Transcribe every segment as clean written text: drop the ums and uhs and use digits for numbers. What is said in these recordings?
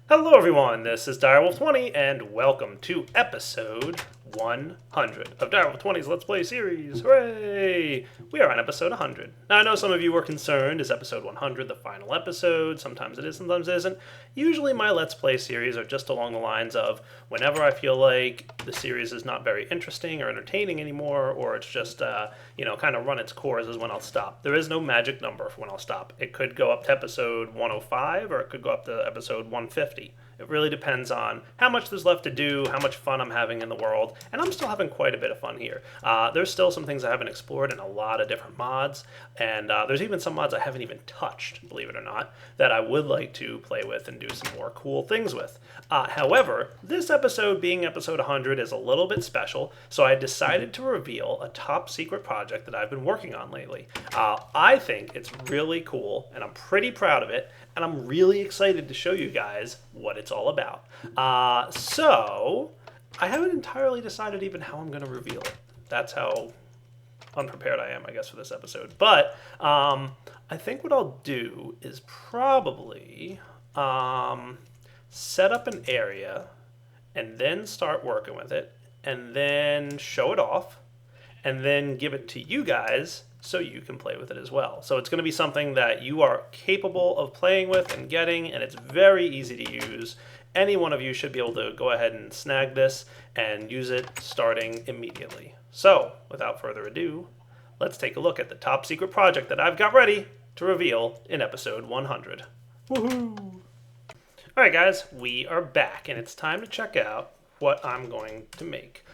Hello everyone, this is Direwolf20 and welcome to episode 100 of Direwolf20's Let's Play series. Hooray! We are on episode 100. Now I know some of you were concerned, is episode 100 the final episode? Sometimes it is, sometimes it isn't. Usually my Let's Play series are just along the lines of whenever I feel like the series is not very interesting or entertaining anymore, or it's just, kind of run its course is when I'll stop. There is no magic number for when I'll stop. It could go up to episode 105 or it could go up to episode 150. It really depends on how much there's left to do, how much fun I'm having in the world, and I'm still having quite a bit of fun here. There's still some things I haven't explored in a lot of different mods, and there's even some mods I haven't even touched, believe it or not, that I would like to play with and do some more cool things with. However, this episode being episode 100 is a little bit special, so I decided to reveal a top secret project that I've been working on lately. I think it's really cool, and I'm pretty proud of it, and I'm really excited to show you guys what it's all about. So, I haven't entirely decided even how I'm going to reveal it. That's how unprepared I am, I guess, for this episode. But I think what I'll do is probably set up an area and then start working with it and then show it off and then give it to you guys so you can play with it as well. So it's going to be something that you are capable of playing with and getting, and it's very easy to use. Any one of you should be able to go ahead and snag this and use it starting immediately. So, without further ado, let's take a look at the top secret project that I've got ready to reveal in episode 100. Woohoo! Alright guys, we are back, and it's time to check out what I'm going to make.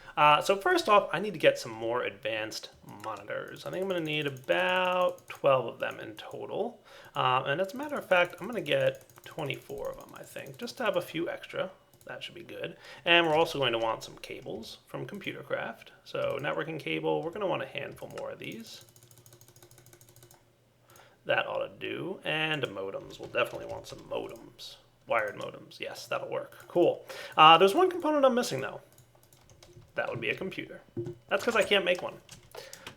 So first off, I need to get some more advanced monitors. I think I'm going to need about 12 of them in total. And as a matter of fact, I'm going to get 24 of them, I think, just to have a few extra. That should be good. And we're also going to want some cables from Computercraft. So networking cable, we're going to want a handful more of these. That ought to do. And modems, we'll definitely want some modems. Wired modems, yes, that'll work. Cool. There's one component I'm missing, though. That would be a computer. That's because I can't make one.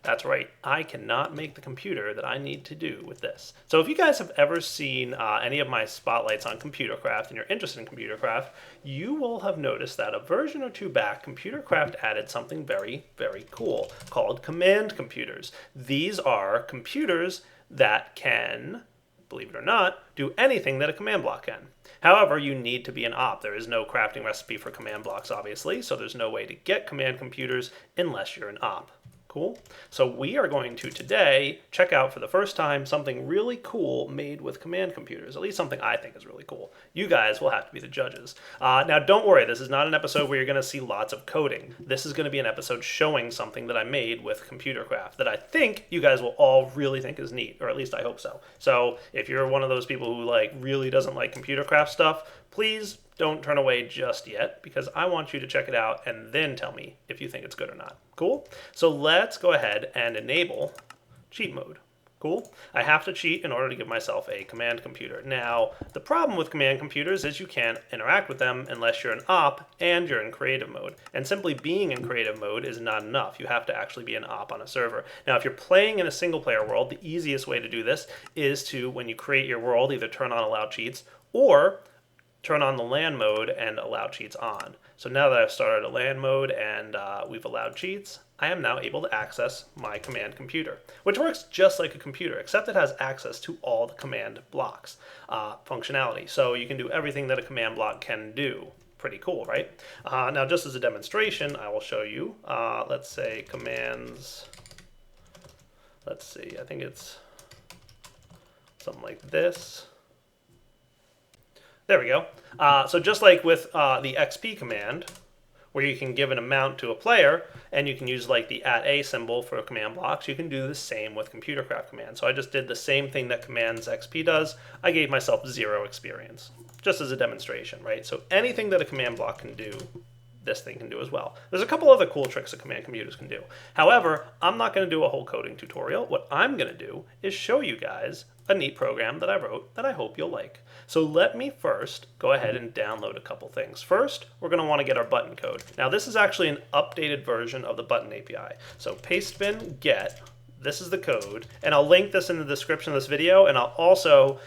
That's right, I cannot make the computer that I need to do with this. So if you guys have ever seen any of my spotlights on Computercraft and you're interested in Computercraft, you will have noticed that a version or two back, Computercraft added something very, very cool called command computers. These are computers that can, believe it or not, do anything that a command block can. However, you need to be an op. There is no crafting recipe for command blocks, obviously, so there's no way to get command computers unless you're an op. Cool? So we are going to today check out for the first time something really cool made with command computers, at least something I think is really cool. You guys will have to be the judges. Now don't worry, this is not an episode where you're going to see lots of coding. This is going to be an episode showing something that I made with Computercraft that I think you guys will all really think is neat, or at least I hope so. So if you're one of those people who really doesn't like Computercraft stuff, please don't turn away just yet, because I want you to check it out and then tell me if you think it's good or not. Cool? So let's go ahead and enable cheat mode. Cool? I have to cheat in order to give myself a command computer. Now, the problem with command computers is you can't interact with them unless you're an op and you're in creative mode. And simply being in creative mode is not enough. You have to actually be an op on a server. Now, if you're playing in a single player world, the easiest way to do this is to, when you create your world, either turn on allow cheats or turn on the LAN mode and allow cheats on. So now that I've started a LAN mode and we've allowed cheats, I am now able to access my command computer, which works just like a computer, except it has access to all the command blocks functionality. So you can do everything that a command block can do. Pretty cool, right? Now, just as a demonstration, I will show you, let's say commands, let's see, I think it's something like this. There we go. So just like with the XP command, where you can give an amount to a player, and you can use the @a symbol for command blocks, you can do the same with Computercraft commands. So I just did the same thing that commands XP does. I gave myself 0 experience, just as a demonstration, right? So anything that a command block can do, this thing can do as well. There's a couple other cool tricks that command computers can do. However, I'm not going to do a whole coding tutorial. What I'm going to do is show you guys a neat program that I wrote that I hope you'll like. So let me first go ahead and download a couple things. First, we're going to want to get our button code. Now this is actually an updated version of the button API. So pastebin get This is the code, and I'll link this in the description of this video, and I'll also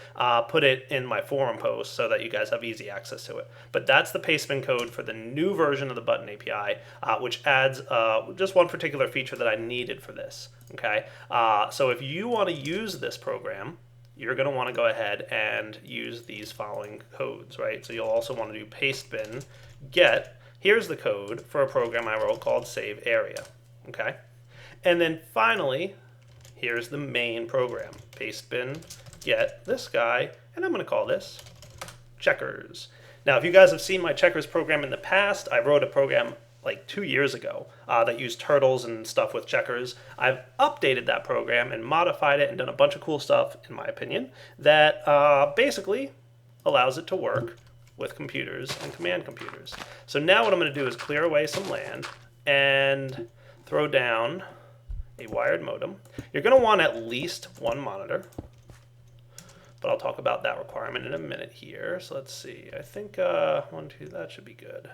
put it in my forum post so that you guys have easy access to it. But that's the pastebin code for the new version of the button API, which adds just one particular feature that I needed for this. Okay, so if you want to use this program, you're going to want to go ahead and use these following codes, right? So you'll also want to do pastebin get. Here's the code for a program I wrote called save area. Okay, and then finally, here's the main program, pastebin get this guy, and I'm going to call this checkers. Now, if you guys have seen my checkers program in the past, I wrote a program like 2 years ago that used turtles and stuff with checkers. I've updated that program and modified it and done a bunch of cool stuff, in my opinion, that basically allows it to work with computers and command computers. So now what I'm going to do is clear away some land and throw down a wired modem. You're going to want at least one monitor, but I'll talk about that requirement in a minute here. So let's see. I think 1, 2, that should be good.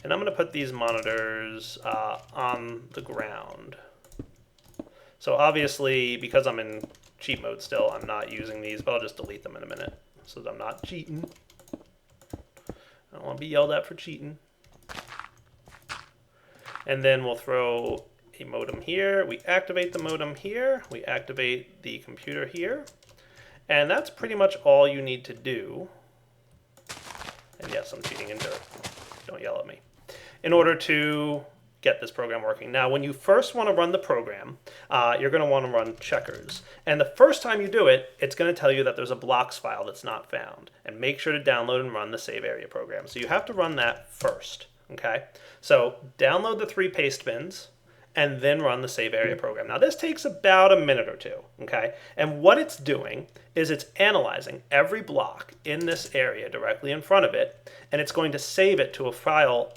And I'm going to put these monitors on the ground. So obviously, because I'm in cheat mode still, I'm not using these, but I'll just delete them in a minute so that I'm not cheating. I don't want to be yelled at for cheating. And then we'll throw a modem here. We activate the modem here. We activate the computer here. And that's pretty much all you need to do. And yes, I'm cheating in dirt. Don't yell at me. In order to get this program working. Now, when you first want to run the program, you're going to want to run checkers. And the first time you do it, it's going to tell you that there's a blocks file that's not found. And make sure to download and run the save area program. So you have to run that first. Okay? So download the 3 pastebins and then run the save area program. Now, this takes about a minute or two. Okay? And what it's doing is it's analyzing every block in this area directly in front of it, and it's going to save it to a file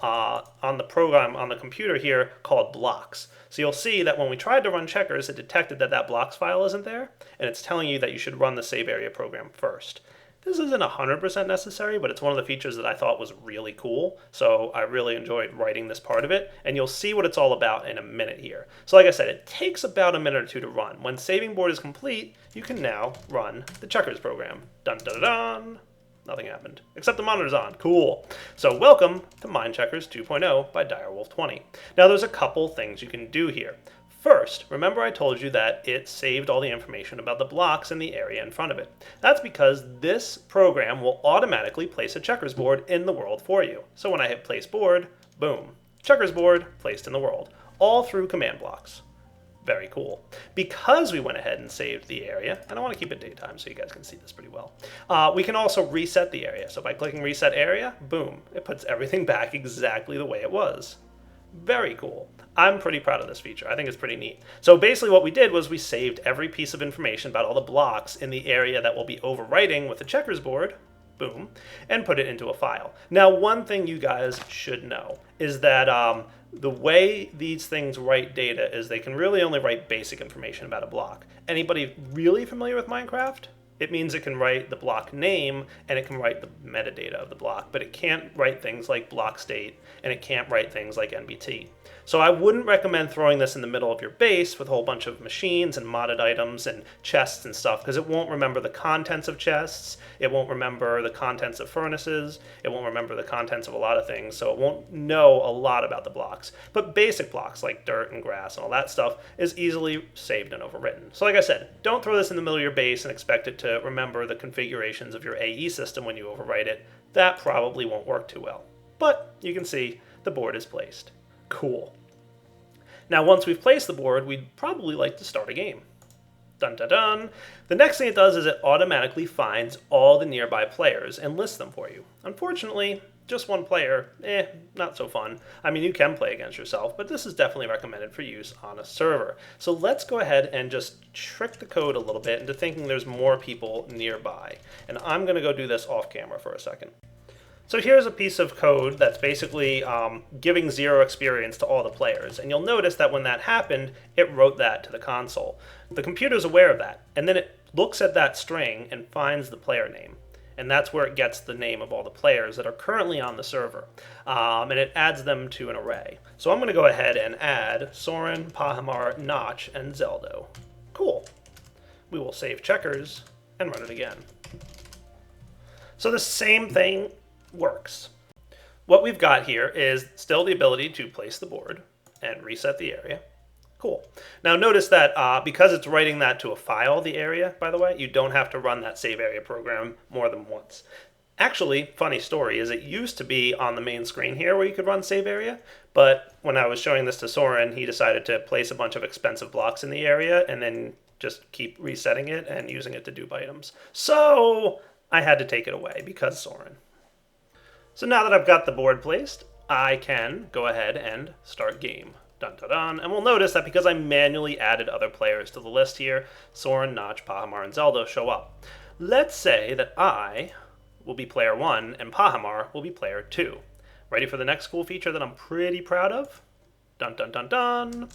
on the program on the computer here called blocks. So you'll see that when we tried to run checkers, it detected that that blocks file isn't there, and it's telling you that you should run the save area program first. This isn't 100% necessary, but it's one of the features that I thought was really cool, so I really enjoyed writing this part of it, and you'll see what it's all about in a minute here. So like I said, it takes about a minute or two to run. When saving board is complete, you can now run the checkers program. Dun dun dun dun! Nothing happened, except the monitor's on. Cool. So welcome to Mind Checkers 2.0 by Direwolf20. Now there's a couple things you can do here. First, remember I told you that it saved all the information about the blocks in the area in front of it. That's because this program will automatically place a checkers board in the world for you. So when I hit place board, boom, checkers board placed in the world, all through command blocks. Very cool. Because we went ahead and saved the area, and I want to keep it daytime so you guys can see this pretty well, we can also reset the area. So by clicking reset area, boom, it puts everything back exactly the way it was. Very cool. I'm pretty proud of this feature. I think it's pretty neat. So basically what we did was we saved every piece of information about all the blocks in the area that we'll be overwriting with the checkers board, boom, and put it into a file. Now, one thing you guys should know is that the way these things write data is they can really only write basic information about a block. Anybody really familiar with Minecraft? It means it can write the block name and it can write the metadata of the block, but it can't write things like block state and it can't write things like NBT. So I wouldn't recommend throwing this in the middle of your base with a whole bunch of machines and modded items and chests and stuff, because it won't remember the contents of chests, it won't remember the contents of furnaces, it won't remember the contents of a lot of things, so it won't know a lot about the blocks. But basic blocks like dirt and grass and all that stuff is easily saved and overwritten. So like I said, don't throw this in the middle of your base and expect it to remember the configurations of your AE system when you overwrite it. That probably won't work too well. But you can see the board is placed. Cool. Now, once we've placed the board, we'd probably like to start a game. Dun dun dun. The next thing it does is it automatically finds all the nearby players and lists them for you. Unfortunately, just one player, not so fun. I mean, you can play against yourself, but this is definitely recommended for use on a server. So let's go ahead and just trick the code a little bit into thinking there's more people nearby. And I'm going to go do this off camera for a second. So here's a piece of code that's basically giving 0 experience to all the players. And you'll notice that when that happened, it wrote that to the console. The computer's aware of that, and then it looks at that string and finds the player name. And that's where it gets the name of all the players that are currently on the server. And it adds them to an array. So I'm going to go ahead and add Soren, Pahamar, Notch, and Zeldo. Cool. We will save checkers and run it again. So the same thing works. What we've got here is still the ability to place the board and reset the area. Cool. Now notice that because it's writing that to a file, the area, by the way, you don't have to run that save area program more than once. Actually, funny story is it used to be on the main screen here where you could run save area, but when I was showing this to Soren, he decided to place a bunch of expensive blocks in the area and then just keep resetting it and using it to dupe items. So I had to take it away because Soren. So now that I've got the board placed, I can go ahead and start game. Dun, dun, dun. And we'll notice that because I manually added other players to the list here, Soren, Notch, Pahamar, and Zelda show up. Let's say that I will be player 1 and Pahamar will be player 2. Ready for the next cool feature that I'm pretty proud of? Dun, dun, dun, dun.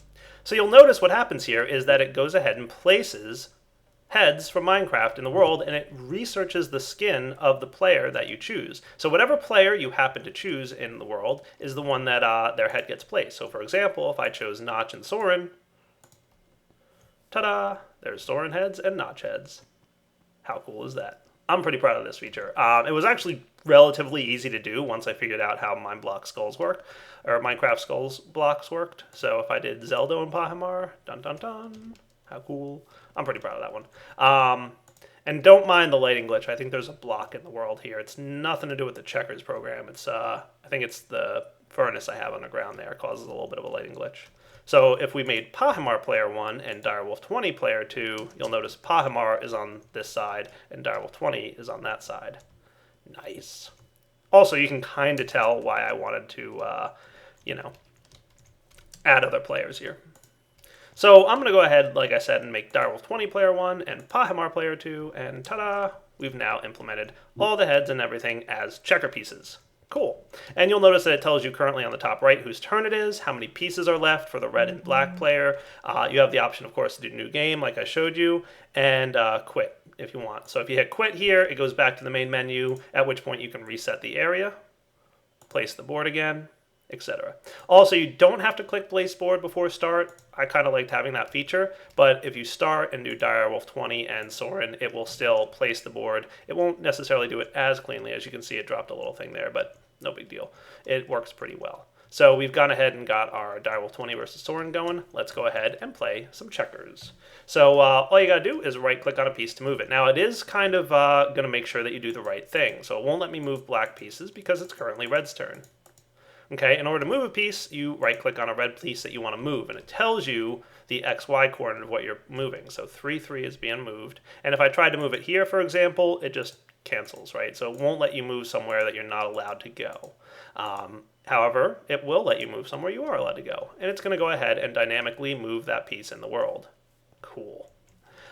So you'll notice what happens here is that it goes ahead and places heads from Minecraft in the world, and it researches the skin of the player that you choose. So whatever player you happen to choose in the world is the one that their head gets placed. So for example, if I chose Notch and Soren, ta-da, there's Soren heads and Notch heads. How cool is that? I'm pretty proud of this feature. It was actually relatively easy to do once I figured out how Minecraft Skulls blocks worked. So if I did Zelda and Pahamar, dun dun dun, how cool. I'm pretty proud of that one. And don't mind the lighting glitch. I think there's a block in the world here. It's nothing to do with the checkers program. It's I think it's the furnace I have underground there causes a little bit of a lighting glitch. So if we made Pahamar player 1 and Direwolf 20 player 2, you'll notice Pahamar is on this side and Direwolf 20 is on that side. Nice. Also, you can kind of tell why I wanted to, add other players here. So I'm going to go ahead, like I said, and make Direwolf 20 player 1 and Pahamar player 2, and ta-da! We've now implemented all the heads and everything as checker pieces. Cool. And you'll notice that it tells you currently on the top right whose turn it is, how many pieces are left for the red and black player. You have the option, of course, to do new game, like I showed you, and quit if you want. So if you hit quit here, it goes back to the main menu, at which point you can reset the area, place the board again, etc. Also, you don't have to click place board before start. I kind of liked having that feature, but if you start and do Direwolf 20 and Soren, it will still place the board. It won't necessarily do it as cleanly. As you can see, it dropped a little thing there, but no big deal. It works pretty well. So we've gone ahead and got our Direwolf 20 versus Soren going. Let's go ahead and play some checkers. So all you got to do is right-click on a piece to move it. Now, it is kind of going to make sure that you do the right thing. So it won't let me move black pieces because it's currently red's turn. Okay, in order to move a piece, you right-click on a red piece that you want to move, and it tells you the XY coordinate of what you're moving. So 3, 3 is being moved. And if I tried to move it here, for example, it just cancels, right? So it won't let you move somewhere that you're not allowed to go. However, it will let you move somewhere you are allowed to go. And it's going to go ahead and dynamically move that piece in the world. Cool.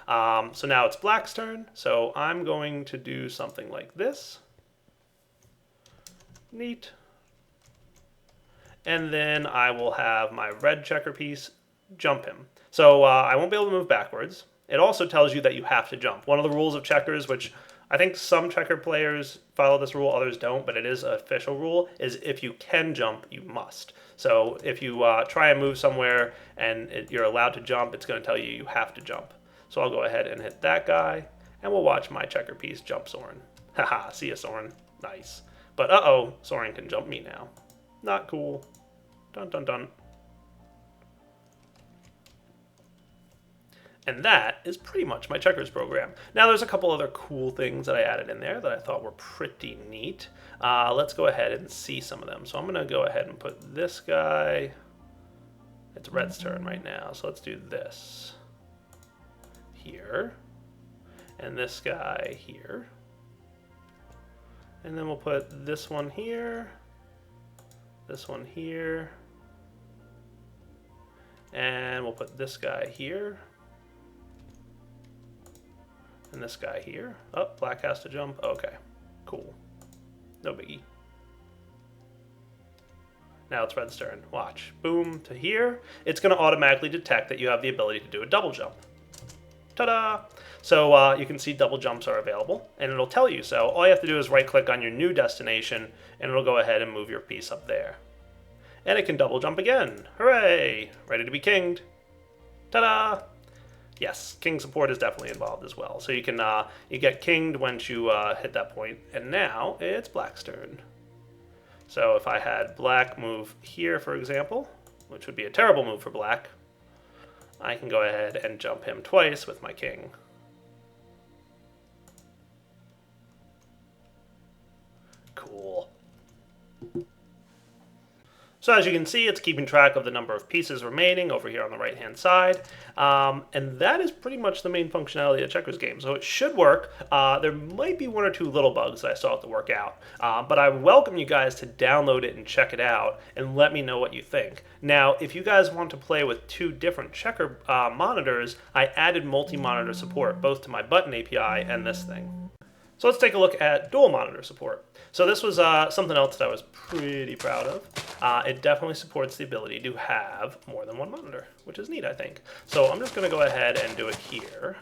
So now it's black's turn. So I'm going to do something like this. Neat. And then I will have my red checker piece jump him. So I won't be able to move backwards. It also tells you that you have to jump. One of the rules of checkers, which I think some checker players follow this rule, others don't, but it is an official rule, is if you can jump, you must. So if you try and move somewhere and you're allowed to jump, it's going to tell you you have to jump. So I'll go ahead and hit that guy, and we'll watch my checker piece jump Soren. Haha, see ya, Soren. Nice. But uh-oh, Soren can jump me now. Not cool. Dun dun dun. And that is pretty much my checkers program. Now there's a couple other cool things that I added in there that I thought were pretty neat. Let's go ahead and see some of them. So I'm going to go ahead and put this guy. It's red's turn right now, so let's do this here. And this guy here. And then we'll put this one here. This one here. And we'll put this guy here. And this guy here. Oh, black has to jump. Okay, cool. No biggie. Now it's red's turn. Watch. Boom to here. It's going to automatically detect that you have the ability to do a double jump. Ta-da! So you can see double jumps are available, and it'll tell you so. All you have to do is right-click on your new destination, and it'll go ahead and move your piece up there. And it can double jump again. Hooray! Ready to be kinged. Ta-da! Yes, king support is definitely involved as well. So you can you get kinged once you hit that point, and now it's black's turn. So if I had black move here, for example, which would be a terrible move for black, I can go ahead and jump him twice with my king. Cool. So as you can see, it's keeping track of the number of pieces remaining over here on the right-hand side. And that is pretty much the main functionality of the checkers game. So it should work. There might be one or two little bugs that I still have to work out. But I welcome you guys to download it and check it out and let me know what you think. Now, if you guys want to play with two different checker monitors, I added multi-monitor support both to my button API and this thing. So let's take a look at dual monitor support. So this was something else that I was pretty proud of. It definitely supports the ability to have more than one monitor, which is neat, I think. So I'm just going to go ahead and do it here.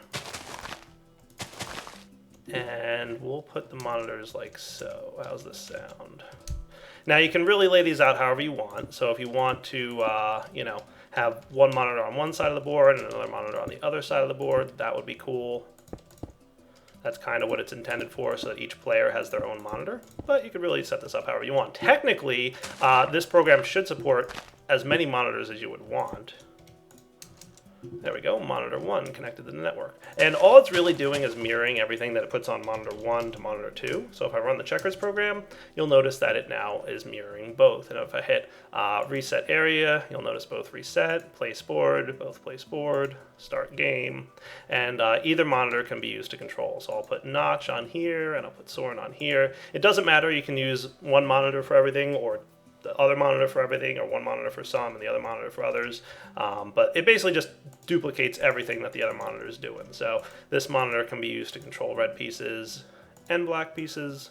And we'll put the monitors like so. How's this sound? Now you can really lay these out however you want. So if you want to, have one monitor on one side of the board and another monitor on the other side of the board, that would be cool. That's kind of what it's intended for, so that each player has their own monitor. But you could really set this up however you want. Technically, this program should support as many monitors as you would want. There we go, monitor 1 connected to the network. And all it's really doing is mirroring everything that it puts on monitor 1 to monitor 2. So if I run the checkers program, you'll notice that it now is mirroring both. And if I hit reset area, you'll notice both reset, place board, both place board, start game. And either monitor can be used to control. So I'll put Notch on here and I'll put Soren on here. It doesn't matter, you can use one monitor for everything or the other monitor for everything, or one monitor for some and the other monitor for others. But it basically just duplicates everything that the other monitor is doing. So this monitor can be used to control red pieces and black pieces.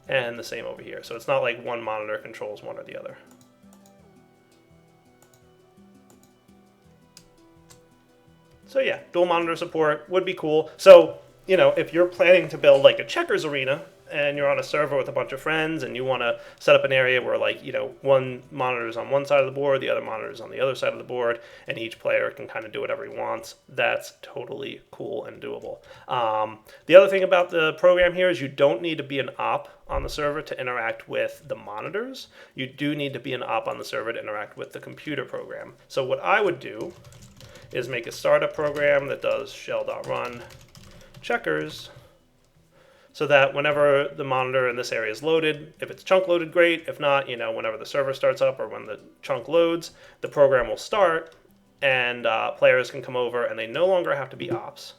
And the same over here. So it's not like one monitor controls one or the other. So yeah, dual monitor support would be cool. So, if you're planning to build like a checkers arena, and you're on a server with a bunch of friends and you want to set up an area where one monitor is on one side of the board, the other monitor is on the other side of the board, and each player can kind of do whatever he wants, that's totally cool and doable. The other thing about the program here is you don't need to be an op on the server to interact with the monitors. You do need to be an op on the server to interact with the computer program. So what I would do is make a startup program that does shell.run checkers, so that whenever the monitor in this area is loaded, if it's chunk loaded, great. If not, whenever the server starts up or when the chunk loads, the program will start and players can come over and they no longer have to be ops.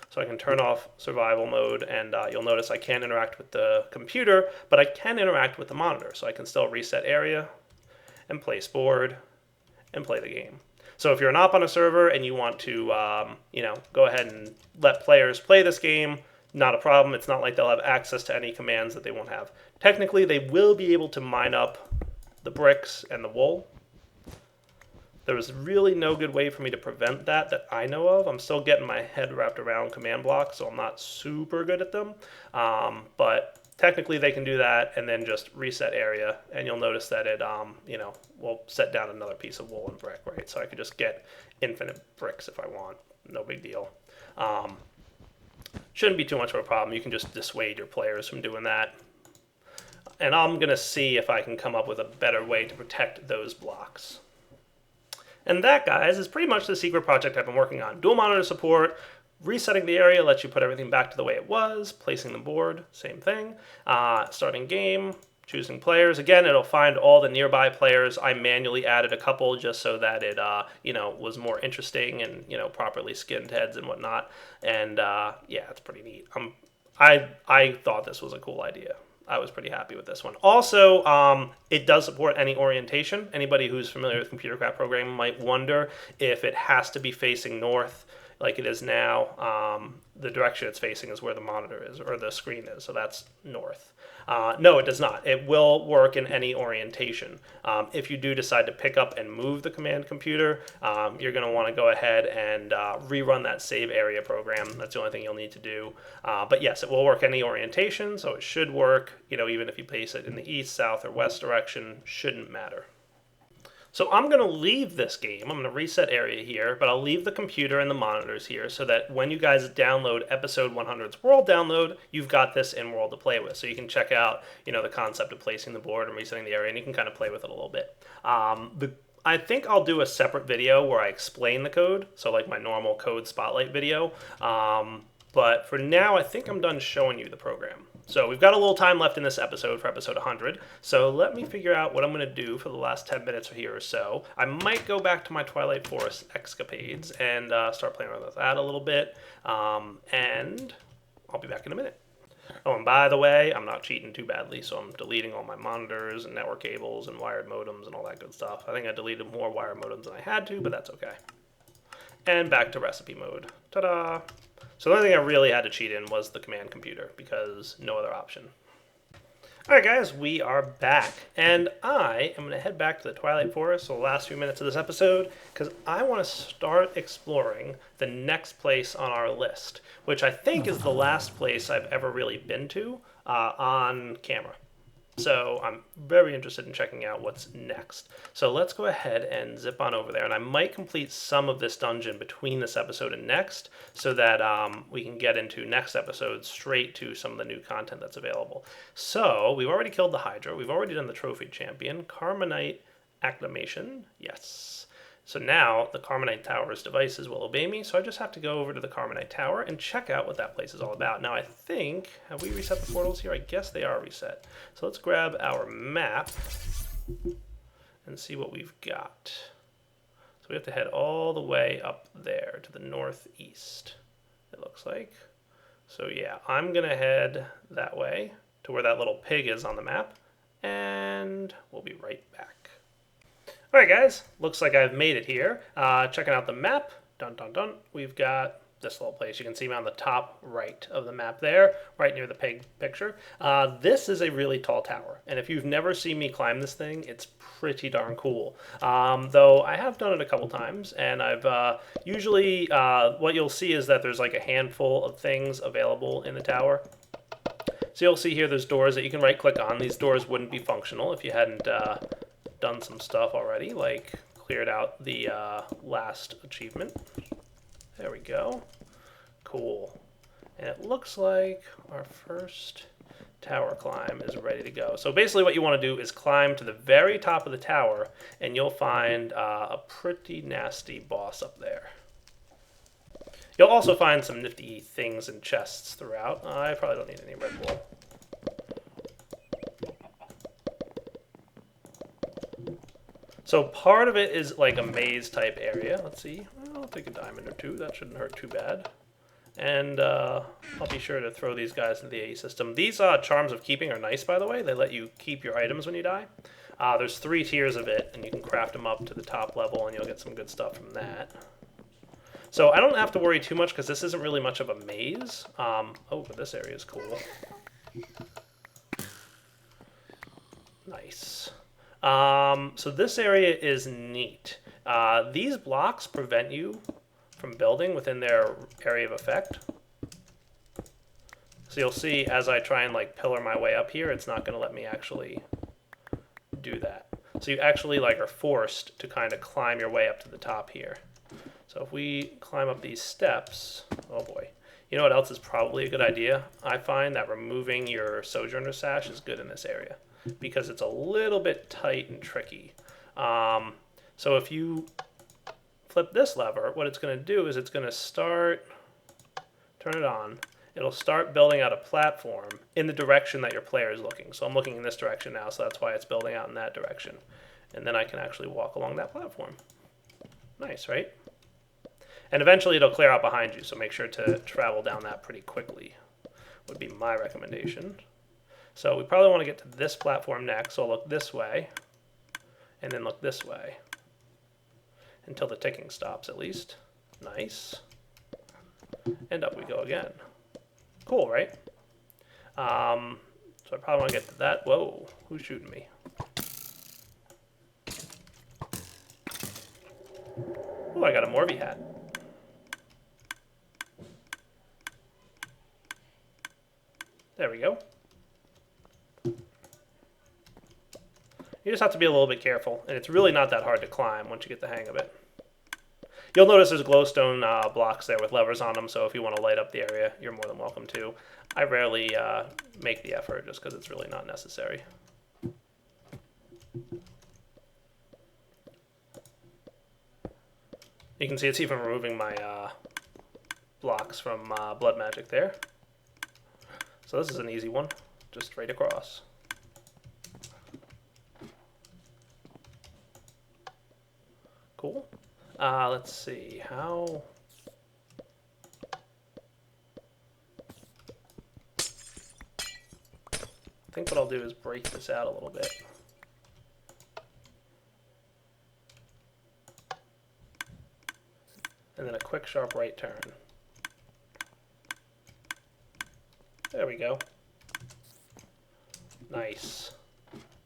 So I can turn off survival mode and you'll notice I can't interact with the computer, but I can interact with the monitor. So I can still reset area and place board and play the game. So if you're an op on a server and you want to, go ahead and let players play this game, not a problem. It's not like they'll have access to any commands that they won't have. Technically, they will be able to mine up the bricks and the wool. There was really no good way for me to prevent that I know of. I'm still getting my head wrapped around command blocks, so I'm not super good at them. But technically, they can do that and then just reset area, and you'll notice that it, will set down another piece of wool and brick, right? So I could just get infinite bricks if I want. No big deal. Shouldn't be too much of a problem. You can just dissuade your players from doing that. And I'm going to see if I can come up with a better way to protect those blocks. And that, guys, is pretty much the secret project I've been working on. Dual monitor support, resetting the area lets you put everything back to the way it was, placing the board, same thing. Starting game, choosing players. Again, it'll find all the nearby players. I manually added a couple just so that it, was more interesting and, properly skinned heads and whatnot. And, yeah, it's pretty neat. I thought this was a cool idea. I was pretty happy with this one. Also, it does support any orientation. Anybody who's familiar with computer craft programming might wonder if it has to be facing north. like it is now, the direction it's facing is where the monitor is, or the screen is, so that's north. No, it does not. It will work in any orientation. If you do decide to pick up and move the command computer, you're going to want to go ahead and rerun that save area program. That's the only thing you'll need to do. But yes, it will work any orientation, so it should work, even if you place it in the east, south, or west direction, shouldn't matter. So I'm going to leave this game. I'm going to reset area here, but I'll leave the computer and the monitors here so that when you guys download episode 100's world download, you've got this in world to play with. So you can check out, the concept of placing the board and resetting the area, and you can kind of play with it a little bit. I think I'll do a separate video where I explain the code, so like my normal code spotlight video. But for now, I think I'm done showing you the program. So we've got a little time left in this episode for episode 100. So let me figure out what I'm going to do for the last 10 minutes here or so. I might go back to my Twilight Forest escapades and start playing with that a little bit. And I'll be back in a minute. Oh, and by the way, I'm not cheating too badly, so I'm deleting all my monitors and network cables and wired modems and all that good stuff. I think I deleted more wired modems than I had to, but that's okay. And back to recipe mode. Ta-da! So the only thing I really had to cheat in was the command computer, because no other option. Alright guys, we are back, and I am going to head back to the Twilight Forest for the last few minutes of this episode, because I want to start exploring the next place on our list, which I think is the last place I've ever really been to on camera. So I'm very interested in checking out what's next. So let's go ahead and zip on over there. And I might complete some of this dungeon between this episode and next so that we can get into next episode straight to some of the new content that's available. So we've already killed the Hydra. We've already done the Trophy Champion. Carmonite Acclamation. Yes. So now the Carmonite Tower's devices will obey me, so I just have to go over to the Carmonite Tower and check out what that place is all about. Now I think, have we reset the portals here? I guess they are reset. So let's grab our map and see what we've got. So we have to head all the way up there to the northeast, it looks like. So yeah, I'm going to head that way to where that little pig is on the map, and we'll be right back. Alright guys, looks like I've made it here. Checking out the map, dun dun dun, we've got this little place. You can see me on the top right of the map there, right near the pig picture. This is a really tall tower, and if you've never seen me climb this thing, it's pretty darn cool. Though I have done it a couple times, and I've usually, what you'll see is that there's like a handful of things available in the tower. So you'll see here there's doors that you can right click on. These doors wouldn't be functional if you hadn't done some stuff already, like cleared out the last achievement. There we go. Cool. And it looks like our first tower climb is ready to go. So basically what you want to do is climb to the very top of the tower, and you'll find a pretty nasty boss up there. You'll also find some nifty things and chests throughout. I probably don't need any Red Bull. So part of it is like a maze type area. Let's see. I'll take a diamond or two. That shouldn't hurt too bad. And I'll be sure to throw these guys into the AE system. These charms of keeping are nice, by the way. They let you keep your items when you die. There's 3 tiers of it, and you can craft them up to the top level, and you'll get some good stuff from that. So I don't have to worry too much because this isn't really much of a maze. Oh, but this area is cool. Nice. So this area is neat. These blocks prevent you from building within their area of effect. So you'll see as I try and like pillar my way up here, it's not going to let me actually do that. So you actually like are forced to kind of climb your way up to the top here. So if we climb up these steps, oh boy. You know what else is probably a good idea? I find that removing your Sojourner Sash is good in this area, because it's a little bit tight and tricky. So if you flip this lever, what it's going to do is it's going to start, turn it on, it'll start building out a platform in the direction that your player is looking. So I'm looking in this direction now, so that's why it's building out in that direction. And then I can actually walk along that platform. Nice, right? And eventually it'll clear out behind you, so make sure to travel down that pretty quickly, would be my recommendation. So we probably want to get to this platform next, so I'll look this way, and then look this way, until the ticking stops at least. Nice. And up we go again. Cool, right? So I probably want to get to that. Whoa, who's shooting me? Oh, I got a Morby hat. There we go. You just have to be a little bit careful, and it's really not that hard to climb once you get the hang of it. You'll notice there's glowstone blocks there with levers on them, so if you want to light up the area, you're more than welcome to. I rarely make the effort just because it's really not necessary. You can see it's even removing my blocks from blood magic there. So this is an easy one, just straight across. Cool. Let's see, how... I think what I'll do is break this out a little bit. And then a quick sharp right turn. There we go. Nice.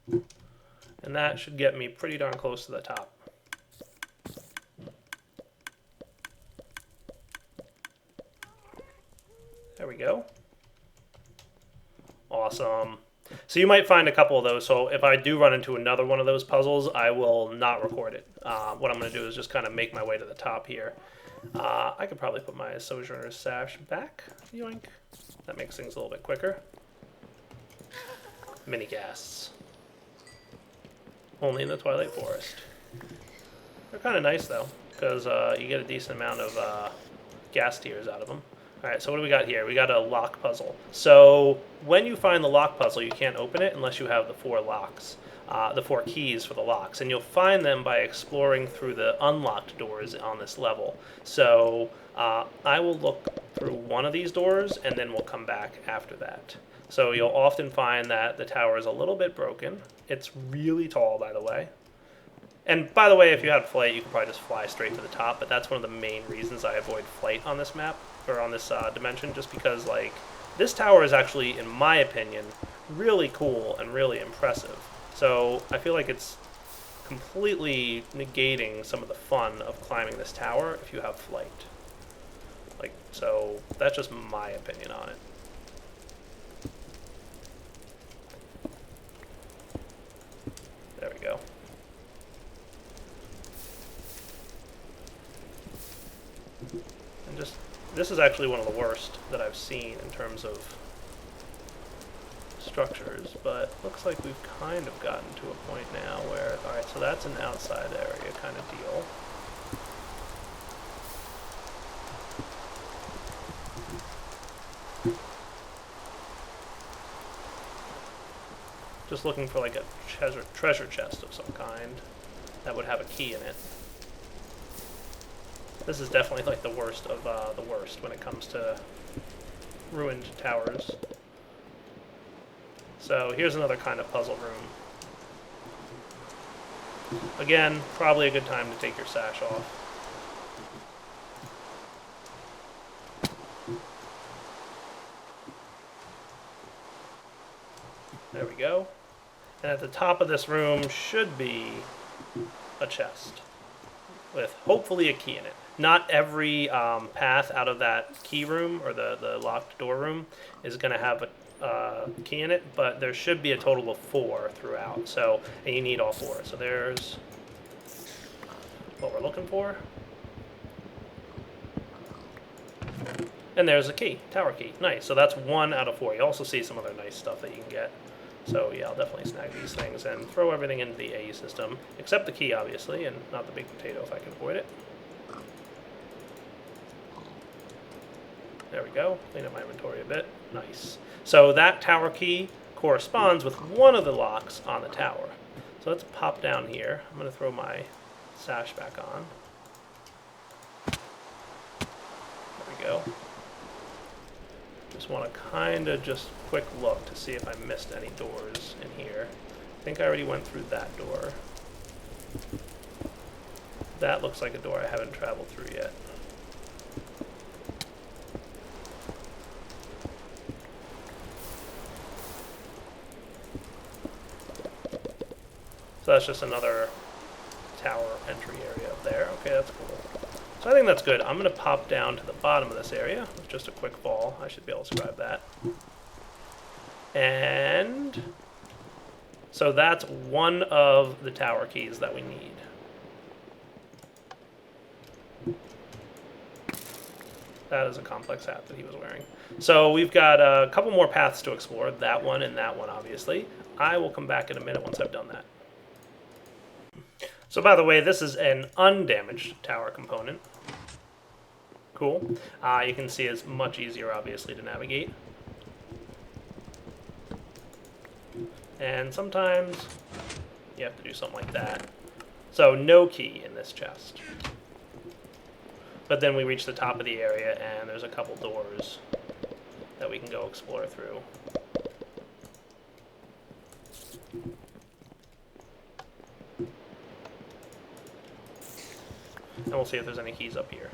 And that should get me pretty darn close to the top. There we go. Awesome. So you might find a couple of those. So if I do run into another one of those puzzles, I will not record it. What I'm going to do is just kind of make my way to the top here. I could probably put my Sojourner's Sash back. Yoink. That makes things a little bit quicker. Mini ghasts. Only in the Twilight Forest. They're kind of nice though, because you get a decent amount of gas tiers out of them. Alright, so what do we got here? We got a lock puzzle. So when you find the lock puzzle, you can't open it unless you have the 4 locks. The 4 keys for the locks, and you'll find them by exploring through the unlocked doors on this level. So I will look through one of these doors, and then we'll come back after that. So you'll often find that the tower is a little bit broken. It's really tall, by the way. And by the way, if you had flight, you could probably just fly straight to the top, but that's one of the main reasons I avoid flight on this map, or on this dimension, just because, like, this tower is actually, in my opinion, really cool and really impressive. So I feel like it's completely negating some of the fun of climbing this tower if you have flight. Like, so that's just my opinion on it. There we go. And just, this is actually one of the worst that I've seen in terms of structures, but looks like we've kind of gotten to a point now where, alright, so that's an outside area kind of deal. Just looking for like a treasure chest of some kind that would have a key in it. This is definitely like the worst of the worst when it comes to ruined towers. So here's another kind of puzzle room. Again, probably a good time to take your sash off. There we go. And at the top of this room should be a chest with hopefully a key in it. Not every path out of that key room or the locked door room is going to have a key in it, but there should be a total of 4 throughout. So, and you need all 4. So there's what we're looking for. And there's a key, tower key. Nice. So that's 1 out of 4. You also see some other nice stuff that you can get. So yeah, I'll definitely snag these things and throw everything into the A system, except the key, obviously, and not the big potato if I can avoid it. There we go. Clean up my inventory a bit. Nice. So that tower key corresponds with one of the locks on the tower. So let's pop down here. I'm going to throw my sash back on. There we go. Just want to kind of just quick look to see if I missed any doors in here. I think I already went through that door. That looks like a door I haven't traveled through yet. that's just another tower entry area up there. Okay, that's cool. So I think that's good. I'm going to pop down to the bottom of this area with just a quick fall. I should be able to survive that. And so that's one of the tower keys that we need. That is a complex hat that he was wearing. So we've got a couple more paths to explore. That one and that one, obviously. I will come back in a minute once I've done that. So by the way, this is an undamaged tower component. Cool. You can see it's much easier, obviously, to navigate. And sometimes you have to do something like that. So no key in this chest. But then we reach the top of the area, and there's a couple doors that we can go explore through. And we'll see if there's any keys up here.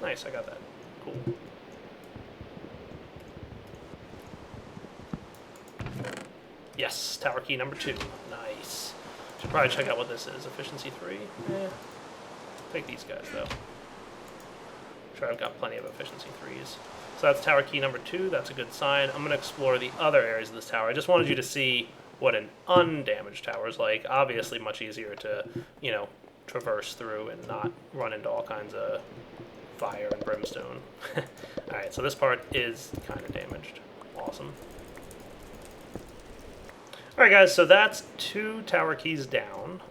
Nice, I got that. Cool. Yes, tower key number 2. Nice. Should probably check out what this is. Efficiency 3? Take these guys, though. Sure, I've got plenty of efficiency 3s. So that's tower key number 2. That's a good sign. I'm going to explore the other areas of this tower. I just wanted you to see what an undamaged tower is like. Obviously much easier to, you know, traverse through and not run into all kinds of fire and brimstone. Alright, so this part is kind of damaged. Awesome. Alright guys, so that's 2 tower keys down,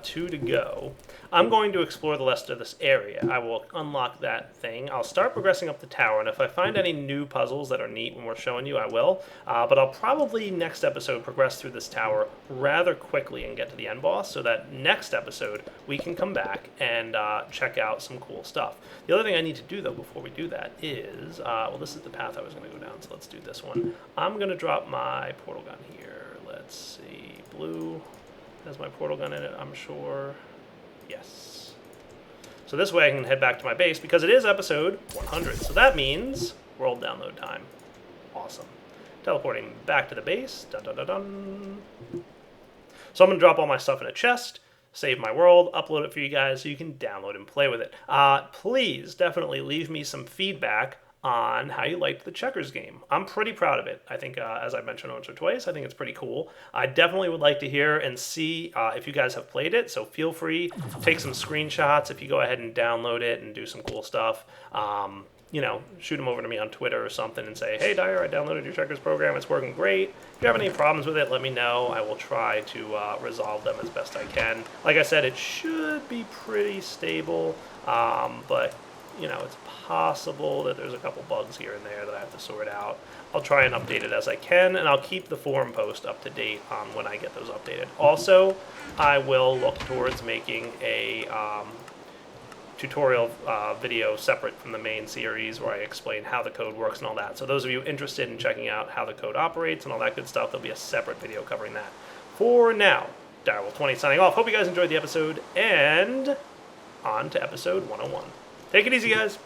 2 to go. I'm going to explore the rest of this area. I will unlock that thing. I'll start progressing up the tower, and if I find any new puzzles that are neat when we're showing you, I will. But I'll probably next episode progress through this tower rather quickly and get to the end boss, so that next episode we can come back and check out some cool stuff. The other thing I need to do though before we do that is, well, this is the path I was going to go down, so let's do this one. I'm going to drop my portal gun here. Let's see, blue has my portal gun in it, I'm sure. Yes. So this way I can head back to my base because it is episode 100. So that means world download time. Awesome. Teleporting back to the base. Dun, dun, dun, dun. So I'm going to drop all my stuff in a chest, save my world, upload it for you guys so you can download and play with it. Please definitely leave me some feedback on how you liked the checkers game. I'm pretty proud of it. I think, as I mentioned once or twice, I think it's pretty cool. I definitely would like to hear and see if you guys have played it, so feel free, take some screenshots if you go ahead and download it and do some cool stuff. You know, shoot them over to me on Twitter or something and say, hey, Dyer, I downloaded your checkers program. It's working great. If you have any problems with it, let me know. I will try to resolve them as best I can. Like I said, it should be pretty stable, but you know, it's possible that there's a couple bugs here and there that I have to sort out. I'll try and update it as I can, and I'll keep the forum post up to date on when I get those updated. Also, I will look towards making a tutorial video separate from the main series where I explain how the code works and all that. So those of you interested in checking out how the code operates and all that good stuff, there'll be a separate video covering that. For now, Direwolf20 signing off. Hope you guys enjoyed the episode, and on to episode 101. Take it easy, guys.